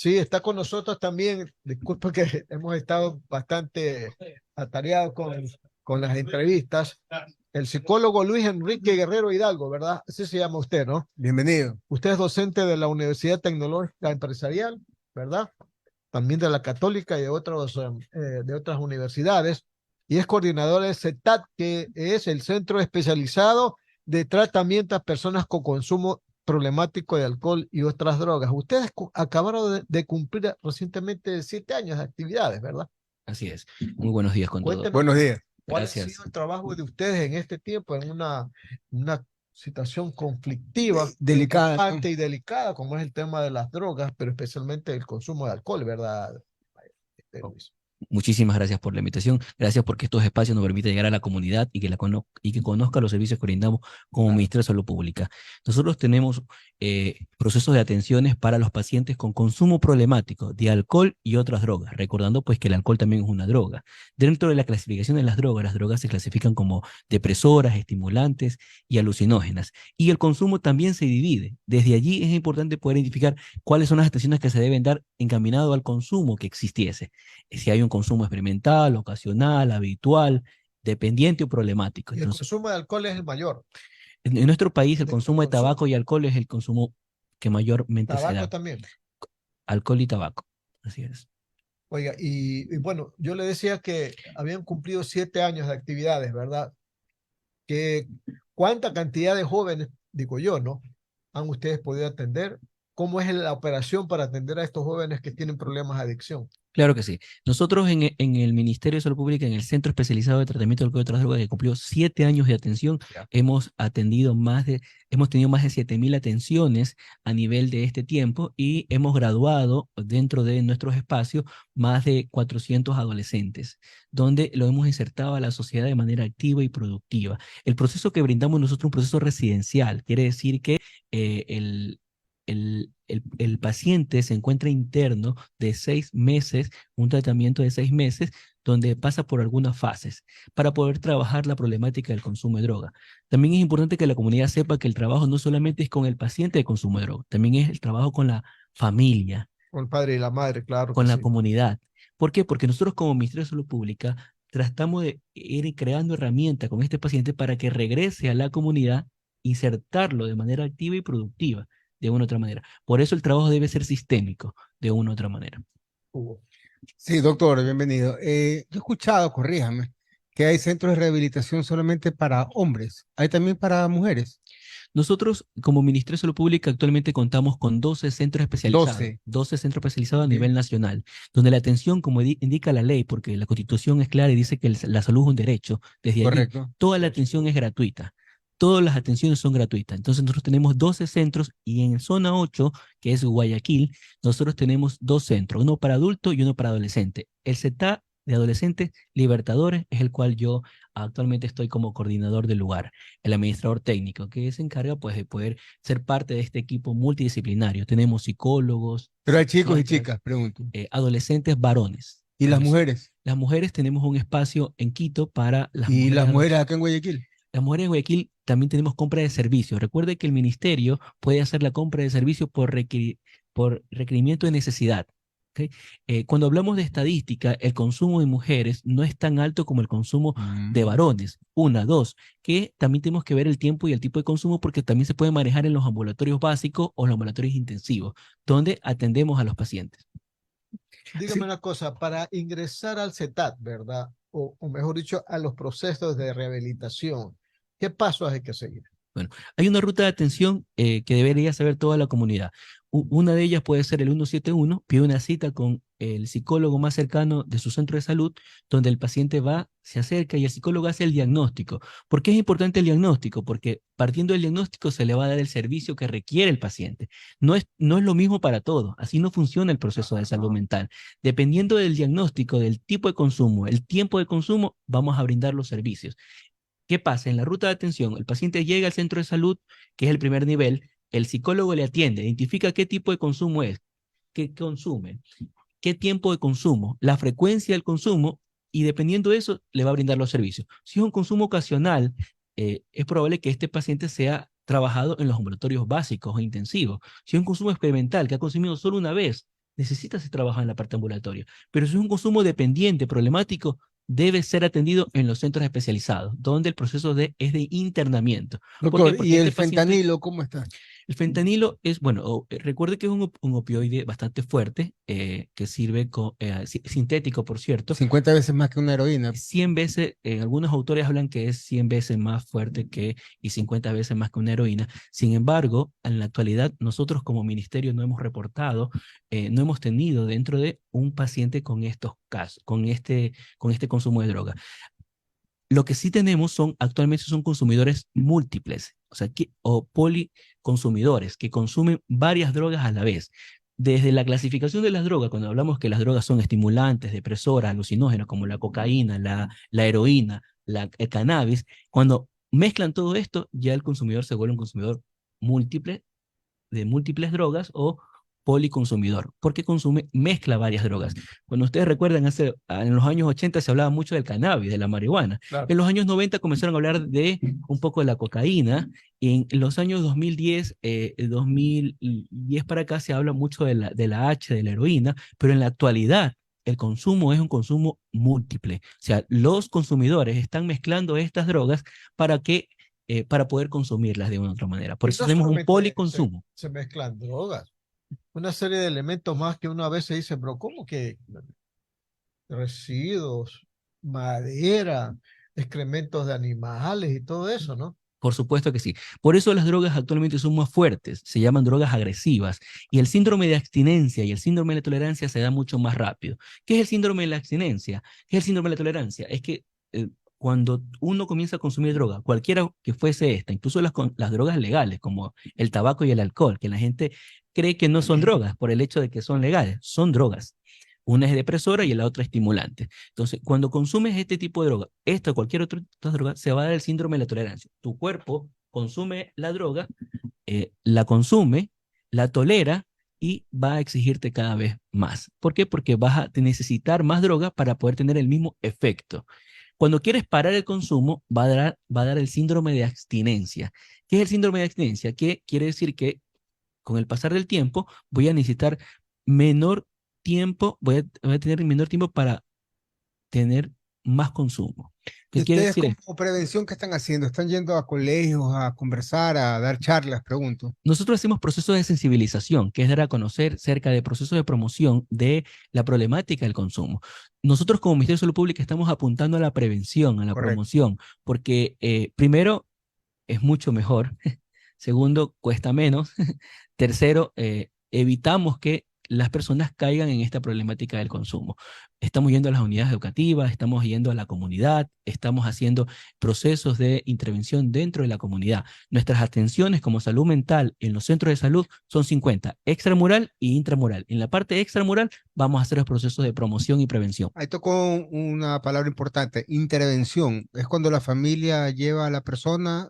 Sí, está con nosotros también. Disculpa que hemos estado bastante atareados con las entrevistas. El psicólogo Luis Enrique Guerrero Hidalgo, ¿verdad? Así se llama usted, ¿no? Bienvenido. Usted es docente de la Universidad Tecnológica Empresarial, ¿verdad? También de la Católica y de otras universidades. Y es coordinador de CETAT, que es el Centro Especializado de Tratamiento a Personas con Consumo Problemático de Alcohol y otras drogas. Ustedes acabaron de cumplir recientemente 7 años de actividades, ¿verdad? Así es. Muy buenos días con todos. Cuéntenos Buenos días. cuál ha Gracias. sido el trabajo de ustedes en este tiempo, en una situación conflictiva, Delicada, ¿no? preocupante y delicada, como es el tema de las drogas, pero especialmente el consumo de alcohol, ¿verdad, Luis? Muchísimas gracias por la invitación. Gracias porque estos espacios nos permiten llegar a la comunidad y que conozca los servicios que brindamos como Ministerio de Salud Pública. Nosotros tenemos procesos de atenciones para los pacientes con consumo problemático de alcohol y otras drogas, recordando pues que el alcohol también es una droga. Dentro de la clasificación de las drogas se clasifican como depresoras, estimulantes y alucinógenas. Y el consumo también se divide. Desde allí es importante poder identificar cuáles son las atenciones que se deben dar encaminado al consumo que existiese. Si hay un consumo experimental, ocasional, habitual, dependiente o problemático. Y el Entonces, consumo de alcohol es el mayor. en nuestro país el De consumo de consumo. tabaco y alcohol es el consumo que mayormente se Tabaco da. también. Alcohol y tabaco. Así es. Oiga, y bueno, yo le decía que habían cumplido 7 años de actividades, ¿verdad? Que cuánta cantidad de jóvenes, digo yo, ¿no? Han ustedes podido atender. ¿Cómo es la operación para atender a estos jóvenes que tienen problemas de adicción? Claro que sí. Nosotros en el Ministerio de Salud Pública, en el Centro Especializado de Tratamiento de Alcohol y otras drogas, que cumplió 7 años de atención, Ya. hemos tenido más de 7.000 atenciones a nivel de este tiempo y hemos graduado dentro de nuestros espacios más de 400 adolescentes, donde lo hemos insertado a la sociedad de manera activa y productiva. El proceso que brindamos nosotros es un proceso residencial, quiere decir que el paciente se encuentra interno de 6 meses, un tratamiento de 6 meses, donde pasa por algunas fases para poder trabajar la problemática del consumo de droga. También es importante que la comunidad sepa que el trabajo no solamente es con el paciente de consumo de droga, también es el trabajo con la familia, Con el padre y la madre, claro que con la sí. comunidad. ¿Por qué? Porque nosotros como Ministerio de Salud Pública tratamos de ir creando herramientas con este paciente para que regrese a la comunidad, insertarlo de manera activa y productiva, de una u otra manera. Por eso el trabajo debe ser sistémico, de una u otra manera. Hugo. Sí, doctor, bienvenido. Yo he escuchado, corríjame, que hay centros de rehabilitación solamente para hombres. ¿Hay también para mujeres? Nosotros, como Ministerio de Salud Pública, actualmente contamos con 12 centros especializados, 12. 12 centros especializados a Ok. nivel nacional, donde la atención, como indica la ley, porque la Constitución es clara y dice que la salud es un derecho, desde allí Correcto. toda la atención es gratuita. Todas las atenciones son gratuitas. Entonces nosotros tenemos 12 centros y en zona 8, que es Guayaquil, nosotros tenemos 2 centros, uno para adultos y uno para adolescentes. El CETA de adolescentes Libertadores es el cual yo actualmente estoy como coordinador del lugar, el administrador técnico, que se encarga pues de poder ser parte de este equipo multidisciplinario. Tenemos psicólogos, Pero hay chicos y psiquiatras, chicas, pregunto. adolescentes varones. ¿Y las Adolescentes. mujeres? Las mujeres tenemos un espacio en Quito para las ¿Y mujeres las mujeres adolescentes. acá en Guayaquil? Las mujeres en Guayaquil también tenemos compra de servicios. Recuerde que el ministerio puede hacer la compra de servicios por requerimiento de necesidad. ¿Ok? Cuando hablamos de estadística, el consumo de mujeres no es tan alto como el consumo de varones. Una, dos, que también tenemos que ver el tiempo y el tipo de consumo porque también se puede manejar en los ambulatorios básicos o los ambulatorios intensivos, donde atendemos a los pacientes. Dígame Sí. una cosa, para ingresar al CETAT, ¿verdad? O mejor dicho, a los procesos de rehabilitación, ¿qué pasos hay que seguir? Bueno, hay una ruta de atención que debería saber toda la comunidad. Una de ellas puede ser el 171, pide una cita con el psicólogo más cercano de su centro de salud, donde el paciente va, se acerca y el psicólogo hace el diagnóstico. ¿Por qué es importante el diagnóstico? Porque partiendo del diagnóstico se le va a dar el servicio que requiere el paciente. No es lo mismo para todos, así no funciona el proceso de salud mental. Dependiendo del diagnóstico, del tipo de consumo, el tiempo de consumo, vamos a brindar los servicios. ¿Qué pasa? En la ruta de atención, el paciente llega al centro de salud, que es el primer nivel, el psicólogo le atiende, identifica qué tipo de consumo es, qué consume, qué tiempo de consumo, la frecuencia del consumo, y dependiendo de eso, le va a brindar los servicios. Si es un consumo ocasional, es probable que este paciente sea trabajado en los ambulatorios básicos o intensivos. Si es un consumo experimental que ha consumido solo una vez, necesita ser trabajado en la parte ambulatoria. Pero si es un consumo dependiente, problemático, debe ser atendido en los centros especializados, donde el proceso es de internamiento. ¿Por qué? Doctor, Porque ¿y este el paciente, fentanilo cómo está? el fentanilo es, bueno, recuerde que es un opioide bastante fuerte, que sirve sintético, por cierto, 50 veces más que una heroína. 100 veces, algunos autores hablan que es 100 veces más fuerte y 50 veces más que una heroína. Sin embargo, en la actualidad, nosotros como ministerio no hemos reportado, no hemos tenido dentro de un paciente con estos casos, con este consumo de droga. Lo que sí tenemos actualmente son consumidores múltiples, o sea, o policonsumidores, que consumen varias drogas a la vez. Desde la clasificación de las drogas, cuando hablamos que las drogas son estimulantes, depresoras, alucinógenas, como la cocaína, la heroína, el cannabis, cuando mezclan todo esto, ya el consumidor se vuelve un consumidor múltiple de múltiples drogas o policonsumidor, porque mezcla varias drogas. Cuando ustedes recuerdan, en los años 80 se hablaba mucho del cannabis, de la marihuana. Claro. En los años 90 comenzaron a hablar de un poco de la cocaína. Y en los años 2010, 2010 para acá se habla mucho de la H, de la heroína, pero en la actualidad el consumo es un consumo múltiple. O sea, los consumidores están mezclando estas drogas para poder consumirlas de una u otra manera. Por Y eso no tenemos un solamente policonsumo. se mezclan drogas, una serie de elementos más que uno a veces dice, pero ¿cómo que residuos, madera, excrementos de animales y todo eso, ¿no? Por supuesto que sí. Por eso las drogas actualmente son más fuertes, se llaman drogas agresivas. Y el síndrome de abstinencia y el síndrome de tolerancia se da mucho más rápido. ¿Qué es el síndrome de la abstinencia? ¿Qué es el síndrome de la tolerancia? Es que cuando uno comienza a consumir droga, cualquiera que fuese esta, incluso las drogas legales, como el tabaco y el alcohol, que la gente cree que no son drogas por el hecho de que son legales, son drogas. Una es depresora y la otra estimulante. Entonces, cuando consumes este tipo de droga, esta o cualquier otra droga, se va a dar el síndrome de la tolerancia. Tu cuerpo consume la droga, la consume, la tolera y va a exigirte cada vez más. ¿Por qué? Porque vas a necesitar más droga para poder tener el mismo efecto. Cuando quieres parar el consumo, va a dar el síndrome de abstinencia. ¿Qué es el síndrome de abstinencia? Que quiere decir que con el pasar del tiempo voy a necesitar menor tiempo, voy a tener menor tiempo para tener más consumo. ¿Y ¿Qué quiere ustedes decir? como prevención qué están haciendo? ¿Están yendo a colegios a conversar, a dar charlas? Pregunto. Nosotros hacemos procesos de sensibilización, que es dar a conocer cerca de procesos de promoción de la problemática del consumo. Nosotros como Ministerio de Salud Pública estamos apuntando a la prevención, a la Correcto. promoción, porque primero es mucho mejor, segundo cuesta menos, tercero evitamos que las personas caigan en esta problemática del consumo. Estamos yendo a las unidades educativas, estamos yendo a la comunidad, estamos haciendo procesos de intervención dentro de la comunidad. Nuestras atenciones como salud mental en los centros de salud son 50, extramural y intramural. En la parte extramural vamos a hacer los procesos de promoción y prevención. Ahí tocó una palabra importante, intervención. Es cuando la familia lleva a la persona,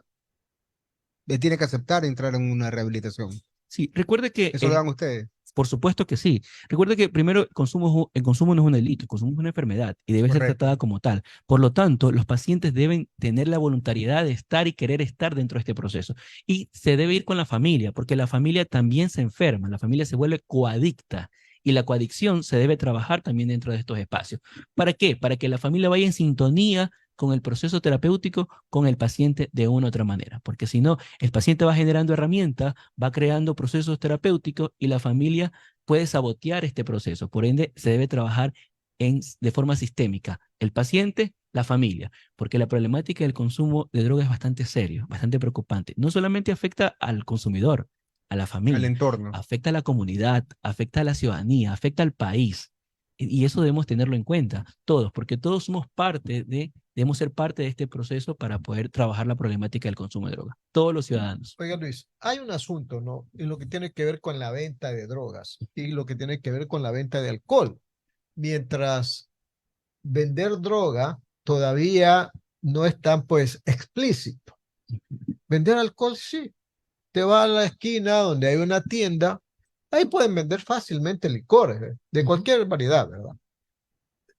le tiene que aceptar entrar en una rehabilitación. Sí, recuerde que ¿Eso lo dan ustedes? por supuesto que sí. Recuerde que primero el consumo no es un delito, el consumo es una enfermedad y debe ser Correcto. tratada como tal. Por lo tanto, los pacientes deben tener la voluntariedad de estar y querer estar dentro de este proceso. Y se debe ir con la familia, porque la familia también se enferma, la familia se vuelve coadicta. Y la coadicción se debe trabajar también dentro de estos espacios. ¿Para qué? Para que la familia vaya en sintonía con el proceso terapéutico, con el paciente de una u otra manera. Porque si no, el paciente va generando herramientas, va creando procesos terapéuticos y la familia puede sabotear este proceso. Por ende, se debe trabajar de forma sistémica. El paciente, la familia, porque la problemática del consumo de drogas es bastante serio, bastante preocupante. No solamente afecta al consumidor, a la Al familia, entorno. afecta a la comunidad, afecta a la ciudadanía, afecta al país. Y eso debemos tenerlo en cuenta, todos, porque todos debemos ser parte de este proceso para poder trabajar la problemática del consumo de drogas. Todos los ciudadanos. Oiga, Luis, hay un asunto, ¿no? En lo que tiene que ver con la venta de drogas y lo que tiene que ver con la venta de alcohol. Mientras vender droga todavía no es tan, pues, explícito. Vender alcohol, sí. Te vas a la esquina donde hay una tienda, ahí pueden vender fácilmente licores, de cualquier variedad, ¿verdad?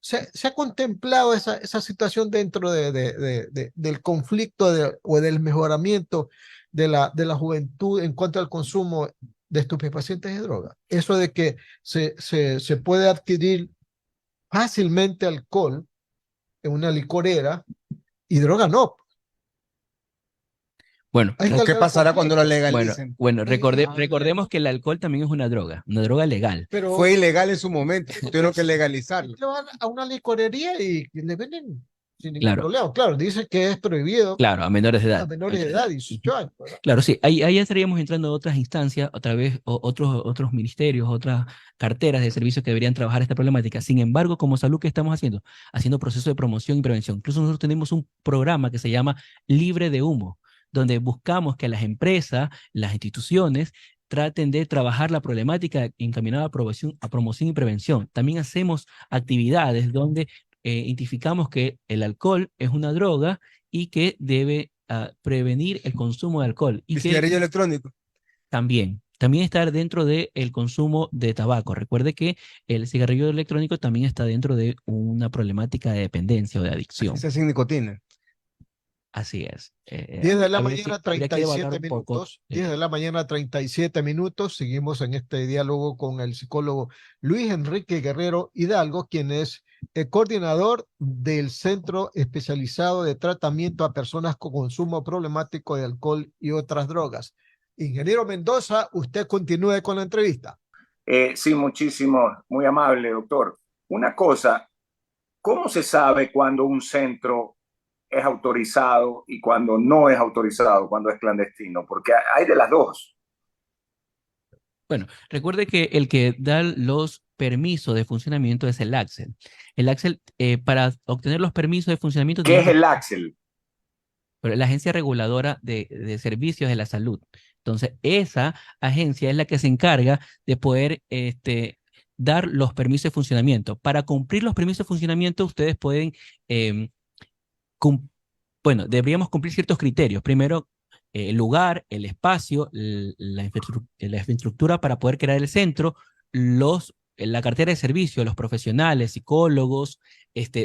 Se ha contemplado esa situación dentro del conflicto o del mejoramiento de la juventud en cuanto al consumo de estupefacientes y drogas. Eso de que se puede adquirir fácilmente alcohol en una licorera y droga no. Bueno, Hay que ¿O qué hablar pasará cuando lo completo. legalicen? recordemos que el alcohol también es una droga legal. Pero Fue ilegal en su momento, tuvieron que legalizarlo. usted va a una licorería y le venden sin ningún Claro, problema. Claro, dice que es prohibido claro, a menores de a edad. menores de edad, 18 años, ¿verdad? Claro, sí, ahí ya estaríamos entrando a otras instancias, otra vez otros ministerios, otras carteras de servicios que deberían trabajar esta problemática. Sin embargo, como salud, ¿qué estamos haciendo? Haciendo procesos de promoción y prevención. Incluso nosotros tenemos un programa que se llama Libre de Humo, donde buscamos que las empresas, las instituciones, traten de trabajar la problemática encaminada a promoción y prevención. También hacemos actividades donde identificamos que el alcohol es una droga y que debe prevenir el consumo de alcohol y ¿Y que cigarrillo electrónico? también estar dentro del consumo de tabaco. Recuerde que el cigarrillo electrónico también está dentro de una problemática de dependencia o de Así adicción. se hace sin nicotina. Así es. 10 de la Habría que, mañana, habría que evaluar 37 un poco. minutos. 10 de la mañana, 37 minutos. Seguimos en este diálogo con el psicólogo Luis Enrique Guerrero Hidalgo, quien es el coordinador del Centro Especializado de Tratamiento a Personas con Consumo Problemático de Alcohol y otras drogas. Ingeniero Mendoza, usted continúe con la entrevista. Sí, muchísimo, muy amable, doctor. Una cosa, ¿cómo se sabe cuando un centro es autorizado y cuando no es autorizado, cuando es clandestino? Porque hay de las dos. Bueno, recuerde que el que da los permisos de funcionamiento es el Axel. El Axel, para obtener los permisos de funcionamiento, ¿Qué es tenemos el Axel? pero la Agencia Reguladora de Servicios de la Salud. Entonces, esa agencia es la que se encarga de poder dar los permisos de funcionamiento. Para cumplir los permisos de funcionamiento, ustedes pueden, em, bueno, deberíamos cumplir ciertos criterios. Primero, el lugar, el espacio, la infraestructura para poder crear el centro, la cartera de servicios, los profesionales, psicólogos.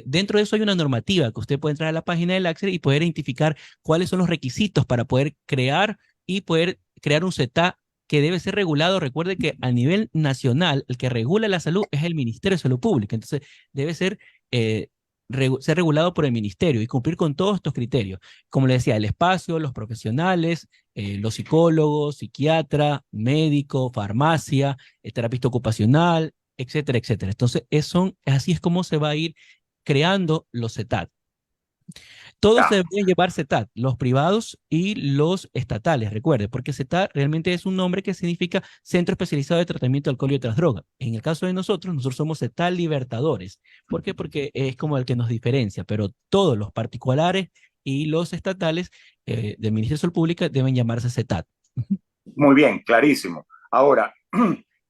Dentro de eso hay una normativa que usted puede entrar a la página del Axel y poder identificar cuáles son los requisitos para poder crear y poder crear un CETA que debe ser regulado. Recuerde que a nivel nacional, el que regula la salud es el Ministerio de Salud Pública. Entonces, debe ser regulado por el ministerio y cumplir con todos estos criterios. Como le decía, el espacio, los profesionales, los psicólogos, psiquiatra, médico, farmacia, terapista ocupacional, etcétera, etcétera. Entonces, así es como se va a ir creando los CETAT. Todos Ya. deberían llevar CETAT, los privados y los estatales, recuerde, porque CETAT realmente es un nombre que significa Centro Especializado de Tratamiento de Alcohol y otras drogas. En el caso de nosotros somos CETAT Libertadores. ¿Por qué? Porque es como el que nos diferencia, pero todos los particulares y los estatales del Ministerio de Salud Pública deben llamarse CETAT. Muy bien, clarísimo. Ahora,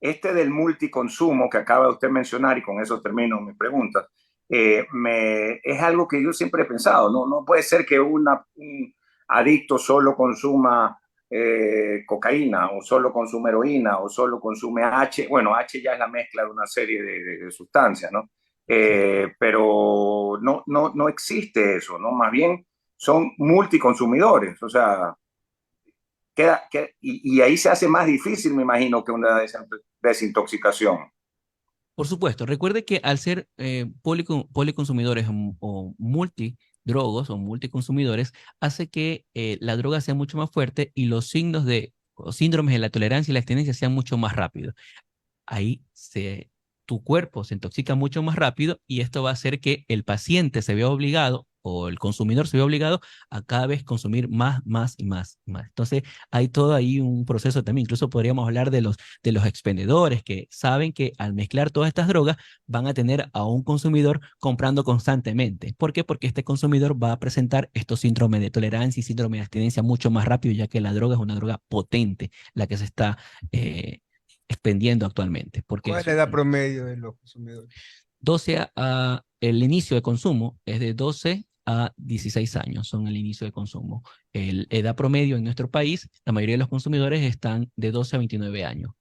este del multiconsumo que acaba de usted mencionar, y con eso termino mi pregunta, es algo que yo siempre he pensado, ¿no? No puede ser que un adicto solo consuma cocaína, o solo consume heroína, o solo consume H. Bueno, H ya es la mezcla de una serie de sustancias, ¿no? Pero no existe eso, ¿no? Más bien son multiconsumidores, o sea, y ahí se hace más difícil, me imagino, que una desintoxicación. Por supuesto, recuerde que al ser policonsumidores o multidrogos o multiconsumidores, hace que la droga sea mucho más fuerte y los signos o síndromes de la tolerancia y la abstinencia sean mucho más rápidos. Ahí tu cuerpo se intoxica mucho más rápido y esto va a hacer que el paciente se vea obligado o el consumidor se vea obligado a cada vez consumir más, más y más, y más. Entonces, hay todo ahí un proceso también. Incluso podríamos hablar de los expendedores que saben que al mezclar todas estas drogas van a tener a un consumidor comprando constantemente. ¿Por qué? Porque este consumidor va a presentar estos síndromes de tolerancia y síndrome de abstinencia mucho más rápido, ya que la droga es una droga potente, la que se está expendiendo actualmente. Porque ¿Cuál es la edad promedio de los consumidores? el inicio de consumo es de 12 a 16 años, son el inicio de consumo. La edad promedio en nuestro país, la mayoría de los consumidores están de 12 a 29 años,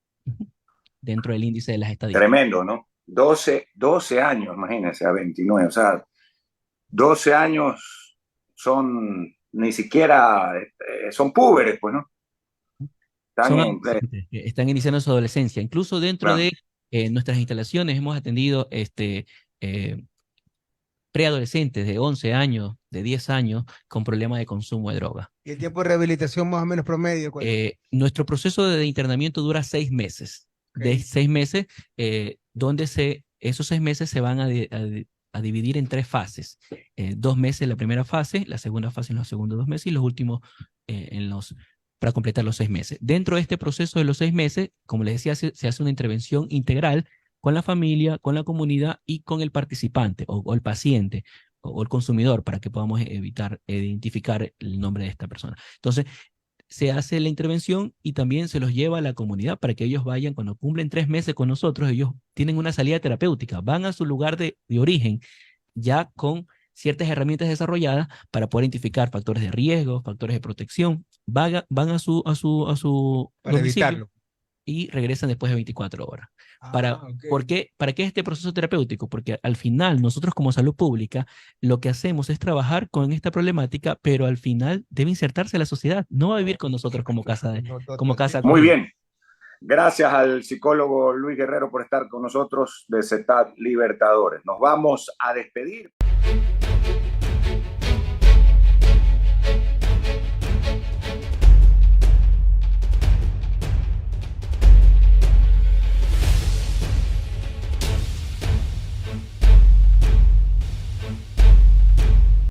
dentro del índice de las estadísticas. Tremendo, ¿no? 12 años, imagínense, a 29. O sea, 12 años son ni siquiera, son púberes, pues, ¿no? Son en, adolescentes que están iniciando su adolescencia. Incluso dentro bueno, de nuestras instalaciones hemos atendido preadolescentes de 11 años, de 10 años, con problemas de consumo de droga. ¿Y el tiempo de rehabilitación más o menos promedio? ¿Cuál es? Nuestro proceso de internamiento dura 6 meses. Ok. De 6 meses, donde esos 6 meses se van a dividir en 3 fases. 2 meses la primera fase, la segunda fase en los segundos 2 meses y los últimos para completar los 6 meses. Dentro de este proceso de los 6 meses, como les decía, se hace una intervención integral con la familia, con la comunidad y con el participante o el paciente o el consumidor para que podamos identificar el nombre de esta persona. Entonces, se hace la intervención y también se los lleva a la comunidad para que ellos vayan, cuando cumplen 3 meses con nosotros, ellos tienen una salida terapéutica, van a su lugar de origen ya con ciertas herramientas desarrolladas para poder identificar factores de riesgo, factores de protección, van a su Para domicilio evitarlo. y regresan después de 24 horas. Ok. ¿Para qué este proceso terapéutico? Porque al final nosotros como salud pública lo que hacemos es trabajar con esta problemática, pero al final debe insertarse en la sociedad, no va a vivir con nosotros como casa No, como casa muy acogida. bien. Gracias al psicólogo Luis Guerrero por estar con nosotros de CETAD Libertadores. Nos vamos a despedir.